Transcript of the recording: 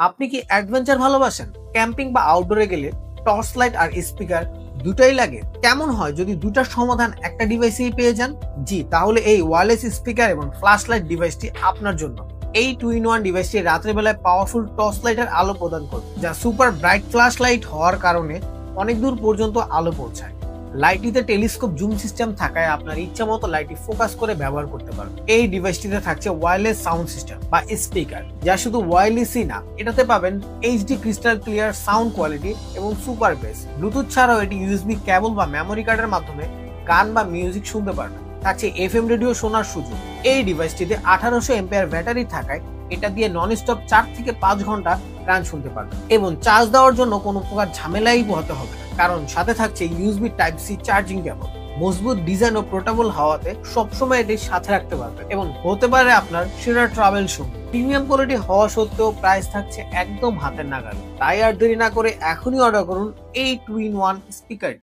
আপনি কি অ্যাডভেঞ্চার ভালোবাসেন? ক্যাম্পিং বা আউটডোরে গেলে টর্চ লাইট আর স্পিকার দুটাই লাগে? কেমন হয় যদি দুটার সমাধান একটা ডিভাইসেই পেয়ে যান? জি, তাহলে এই ওয়্যারলেস স্পিকার এবং ফ্ল্যাশ লাইট ডিভাইসটি আপনার জন্য। এই 2-in-1 ডিভাইসটি রাতের বেলায় পাওয়ারফুল টর্চ লাইটের আলো প্রদান করবে, যা সুপার ব্রাইট ফ্ল্যাশ লাইট হওয়ার কারণে অনেক দূর পর্যন্ত আলো পৌঁছায়। লাইটটিতে টেলিস্কোপ জুম সিস্টেম থাকায় আপনার ইচ্ছা মতো লাইটটি ফোকাস করে ব্যবহার করতে পারবেন। এই ডিভাইসটিতে থাকছে ওয়্যারলেস সাউন্ড সিস্টেম বা স্পিকার, যা শুধু ওয়্যারলেসই না, এটাতে পাবেন HD crystal clear sound quality এবং সুপার বেস। ব্লুটুথ ছাড়াও এটি ইউএসবি কেবল বা মেমোরি কার্ডের মাধ্যমে গান বা মিউজিক শুনতে পারবেন। থাকছে এফএম রেডিও শোনার সুযোগ। এই ডিভাইসটিতে 1800 এম্পিয়ার ব্যাটারি থাকায় এটা দিয়ে নন স্টপ 4 থেকে 5 ঘন্টা গান শুনতে পারবেন এবং চার্জ দেওয়ার জন্য কোনো প্রকার ঝামেলাই পোহাতে হবে না, কারণ সাথে থাকছে USB type C charging cable. মজবুত ডিজাইন ও পোর্টেবল হওয়াতে সবসময় এটি সাথে রাখতে পারবেন এবং হতে পারে আপনার সেরা ট্রাভেল সঙ্গী। প্রিমিয়াম কোয়ালিটি হওয়া সত্ত্বেও প্রাইস থাকছে একদম হাতের নাগালে। তাই আর দেরি না করে এখনই অর্ডার করুন এই 2-in-1 স্পিকার।